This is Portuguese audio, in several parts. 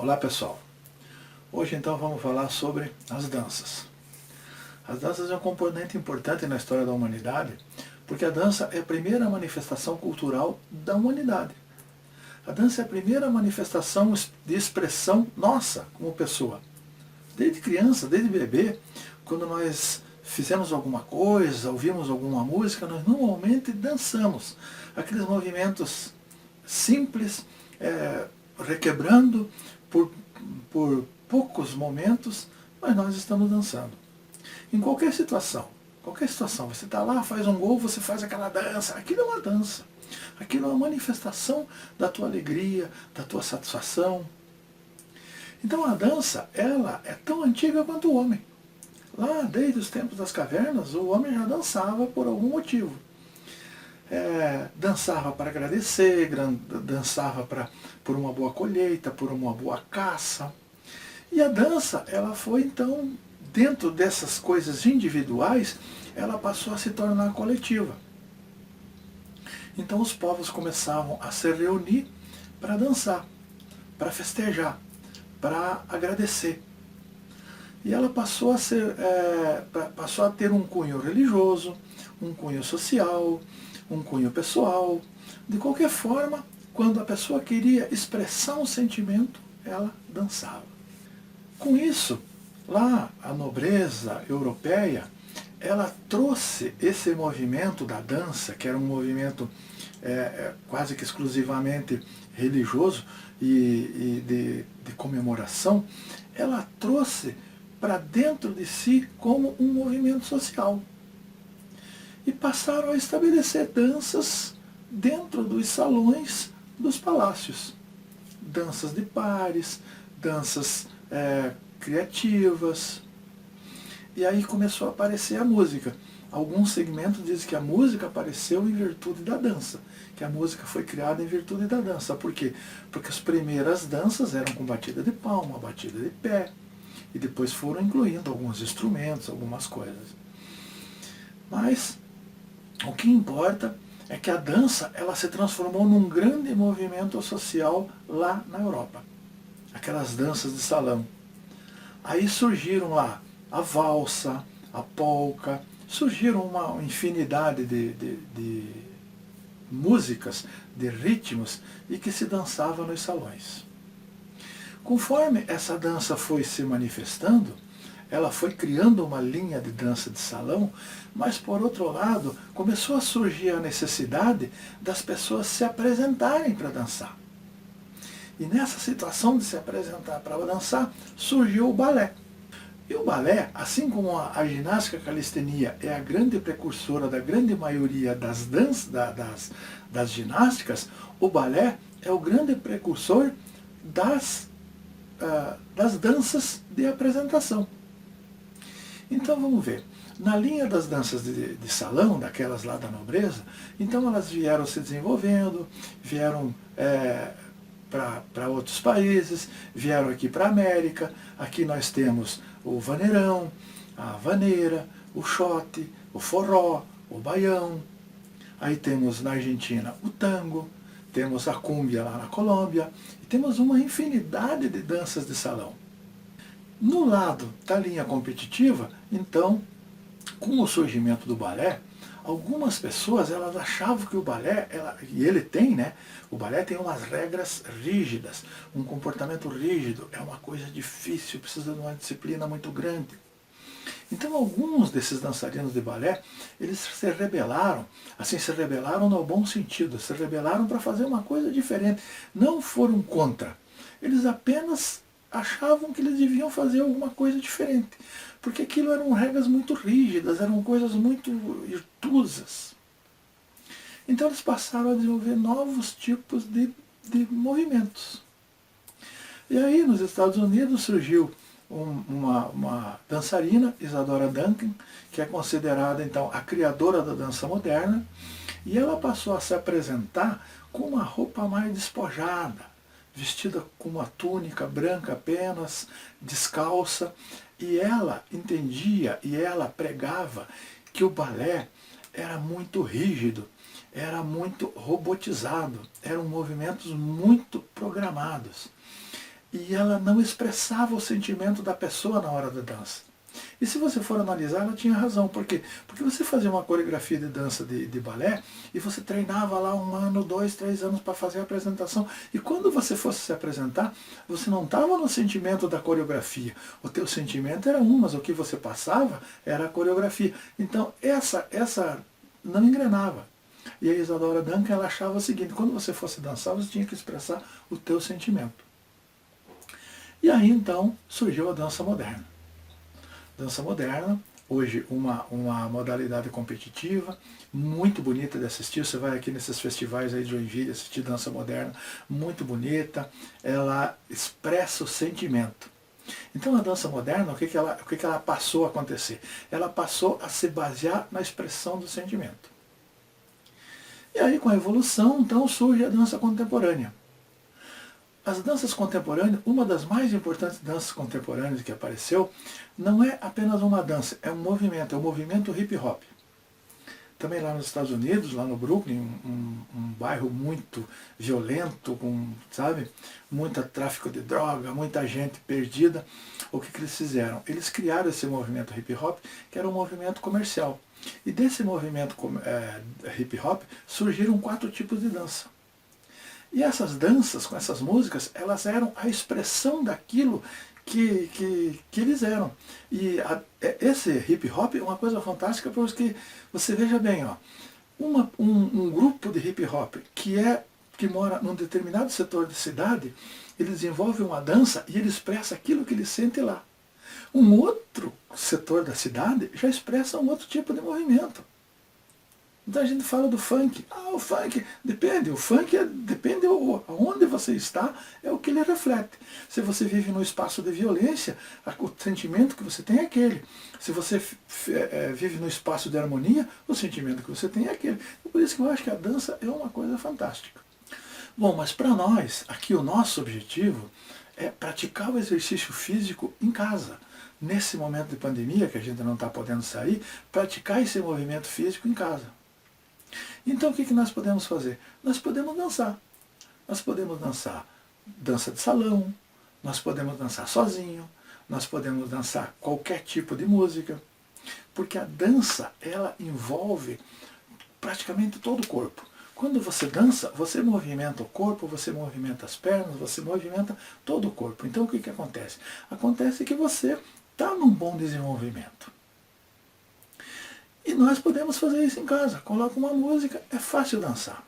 Olá pessoal, hoje então vamos falar sobre as danças. As danças é um componente importante na história da humanidade, porque a dança é a primeira manifestação cultural da humanidade. A dança é a primeira manifestação de expressão nossa como pessoa. Desde criança, desde bebê, quando nós fizemos alguma coisa, ouvimos alguma música, nós normalmente dançamos. Aqueles movimentos simples, requebrando por poucos momentos, mas nós estamos dançando. Em qualquer situação, você está lá, faz um gol, você faz aquela dança, aquilo é uma dança. Aquilo é uma manifestação da tua alegria, da tua satisfação. Então a dança, ela é tão antiga quanto o homem. Lá, desde os tempos das cavernas, o homem já dançava por algum motivo. Dançava para agradecer, dançava por uma boa colheita, por uma boa caça. E a dança, ela foi então, dentro dessas coisas individuais, ela passou a se tornar coletiva. Então os povos começavam a se reunir para dançar, para festejar, para agradecer. E ela passou a ter um cunho religioso, um cunho social, um cunho pessoal. De qualquer forma, quando a pessoa queria expressar um sentimento, ela dançava. Com isso, lá a nobreza europeia, ela trouxe esse movimento da dança, que era um movimento quase que exclusivamente religioso e de comemoração, ela trouxe para dentro de si como um movimento social. E passaram a estabelecer danças dentro dos salões dos palácios. Danças de pares, danças criativas. E aí começou a aparecer a música. Alguns segmentos dizem que a música apareceu em virtude da dança, que a música foi criada em virtude da dança. Por quê? Porque as primeiras danças eram com batida de palma, batida de pé, e depois foram incluindo alguns instrumentos, algumas coisas. Mas o que importa é que a dança ela se transformou num grande movimento social lá na Europa. Aquelas danças de salão. Aí surgiram lá a valsa, a polca, surgiram uma infinidade de músicas, de ritmos, e que se dançava nos salões. Conforme essa dança foi se manifestando, ela foi criando uma linha de dança de salão, mas por outro lado, começou a surgir a necessidade das pessoas se apresentarem para dançar. E nessa situação de se apresentar para dançar, surgiu o balé. E o balé, assim como a ginástica calistenia é a grande precursora da grande maioria das ginásticas, o balé é o grande precursor das danças de apresentação. Então vamos ver, na linha das danças de salão, daquelas lá da nobreza, então elas vieram se desenvolvendo, vieram para outros países, vieram aqui para a América. Aqui nós temos o vaneirão, a vaneira, o xote, o forró, o baião. Aí temos na Argentina o tango, temos a cúmbia lá na Colômbia, e temos uma infinidade de danças de salão. No lado da linha competitiva, então, com o surgimento do balé, algumas pessoas elas achavam que o balé, e ele tem, né? O balé tem umas regras rígidas, um comportamento rígido, é uma coisa difícil, precisa de uma disciplina muito grande. Então alguns desses dançarinos de balé, eles se rebelaram, assim, se rebelaram no bom sentido, se rebelaram para fazer uma coisa diferente, não foram contra, eles apenas achavam que eles deviam fazer alguma coisa diferente, porque aquilo eram regras muito rígidas, eram coisas muito irtusas. Então eles passaram a desenvolver novos tipos de movimentos. E aí nos Estados Unidos surgiu uma dançarina, Isadora Duncan, que é considerada então a criadora da dança moderna, e ela passou a se apresentar com uma roupa mais despojada, vestida com uma túnica branca apenas, descalça, e ela entendia e ela pregava que o balé era muito rígido, era muito robotizado, eram movimentos muito programados. e ela não expressava o sentimento da pessoa na hora da dança. E se você for analisar, ela tinha razão. Por quê? Porque você fazia uma coreografia de dança de balé e você treinava lá 1 ano, 2, 3 anos para fazer a apresentação. E quando você fosse se apresentar, você não estava no sentimento da coreografia. O teu sentimento era um, mas o que você passava era a coreografia. Então essa não engrenava. E a Isadora Duncan, ela achava o seguinte: quando você fosse dançar, você tinha que expressar o teu sentimento. E aí então surgiu a dança moderna. Dança moderna, hoje uma modalidade competitiva, muito bonita de assistir. Você vai aqui nesses festivais aí de Joinville assistir dança moderna, muito bonita, ela expressa o sentimento. Então a dança moderna, o que ela passou a acontecer? Ela passou a se basear na expressão do sentimento. E aí com a evolução, então surge a dança contemporânea. As danças contemporâneas, uma das mais importantes danças contemporâneas que apareceu, não é apenas uma dança, é um movimento hip hop. Também lá nos Estados Unidos, lá no Brooklyn, um bairro muito violento, com, sabe, muito tráfico de droga, muita gente perdida. O que eles fizeram? Eles criaram esse movimento hip hop, que era um movimento comercial. E desse movimento hip hop surgiram 4 tipos de dança. E essas danças, com essas músicas, elas eram a expressão daquilo que eles eram. E esse hip hop é uma coisa fantástica, porque você veja bem, ó, um grupo de hip hop que mora num determinado setor de cidade, ele desenvolve uma dança e ele expressa aquilo que ele sente lá. Um outro setor da cidade já expressa um outro tipo de movimento. Então a gente fala do funk. O funk depende. O funk depende aonde você está, é o que ele reflete. Se você vive num espaço de violência, o sentimento que você tem é aquele. Se você vive num espaço de harmonia, o sentimento que você tem é aquele. Por isso que eu acho que a dança é uma coisa fantástica. Bom, mas para nós, aqui o nosso objetivo é praticar o exercício físico em casa. Nesse momento de pandemia, que a gente não está podendo sair, praticar esse movimento físico em casa. Então o que nós podemos fazer? Nós podemos dançar. Nós podemos dançar dança de salão, nós podemos dançar sozinho, nós podemos dançar qualquer tipo de música, porque a dança, ela envolve praticamente todo o corpo. Quando você dança, você movimenta o corpo, você movimenta as pernas, você movimenta todo o corpo. Então o que acontece? Acontece que você está num bom desenvolvimento. E nós podemos fazer isso em casa. Coloca uma música, é fácil dançar.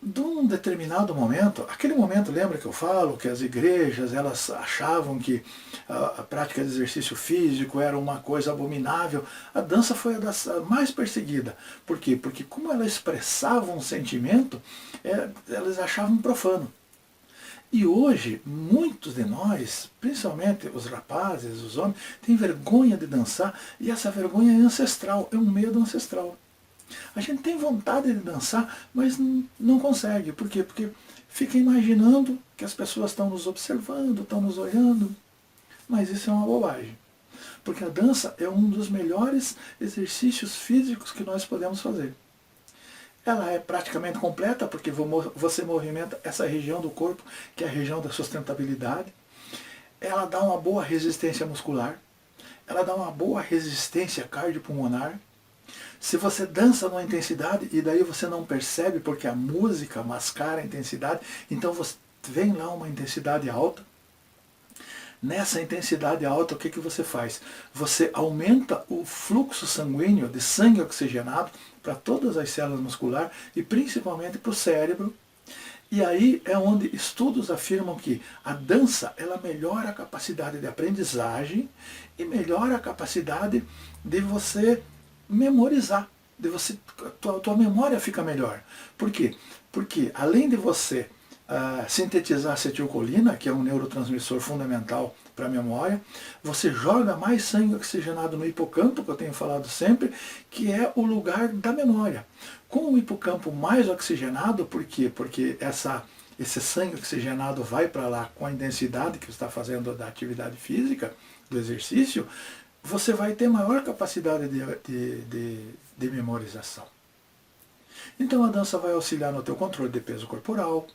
De um determinado momento, aquele momento, lembra que eu falo que as igrejas, elas achavam que a prática de exercício físico era uma coisa abominável. A dança foi a das mais perseguida. Por quê? Porque como ela expressava um sentimento, elas achavam profano. E hoje, muitos de nós, principalmente os rapazes, os homens, têm vergonha de dançar, e essa vergonha é ancestral, é um medo ancestral. A gente tem vontade de dançar, mas não consegue. Por quê? Porque fica imaginando que as pessoas estão nos observando, estão nos olhando. Mas isso é uma bobagem. Porque a dança é um dos melhores exercícios físicos que nós podemos fazer. Ela é praticamente completa, porque você movimenta essa região do corpo, que é a região da sustentabilidade. Ela dá uma boa resistência muscular. Ela dá uma boa resistência cardiopulmonar. Se você dança numa intensidade e daí você não percebe porque a música mascara a intensidade, então você vem lá uma intensidade alta. Nessa intensidade alta, o que você faz? Você aumenta o fluxo sanguíneo de sangue oxigenado para todas as células musculares e principalmente para o cérebro. E aí é onde estudos afirmam que a dança, ela melhora a capacidade de aprendizagem e melhora a capacidade de você memorizar, tua memória fica melhor. Por quê? Porque além de você sintetizar acetilcolina, que é um neurotransmissor fundamental para a memória, você joga mais sangue oxigenado no hipocampo, que eu tenho falado sempre, que é o lugar da memória. Com o hipocampo mais oxigenado, por quê? Porque esse sangue oxigenado vai para lá com a intensidade que você está fazendo da atividade física, do exercício, você vai ter maior capacidade de memorização. Então a dança vai auxiliar no teu controle de peso corporal,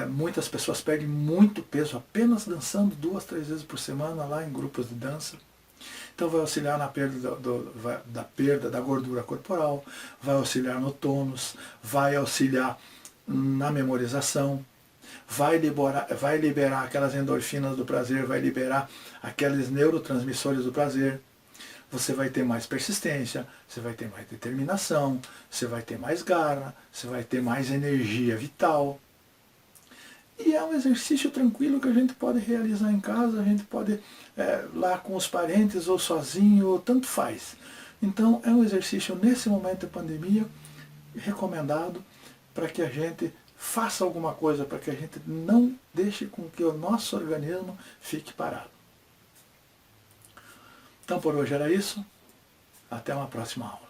muitas pessoas perdem muito peso apenas dançando 2, 3 vezes por semana lá em grupos de dança. Então vai auxiliar na perda da perda da gordura corporal, vai auxiliar no tônus, vai auxiliar na memorização, vai liberar aquelas endorfinas do prazer, vai liberar aqueles neurotransmissores do prazer. Você vai ter mais persistência, você vai ter mais determinação, você vai ter mais garra, você vai ter mais energia vital. E é um exercício tranquilo que a gente pode realizar em casa, a gente pode lá com os parentes ou sozinho, ou tanto faz. Então é um exercício nesse momento de pandemia recomendado para que a gente faça alguma coisa, para que a gente não deixe com que o nosso organismo fique parado. Então por hoje era isso. Até uma próxima aula.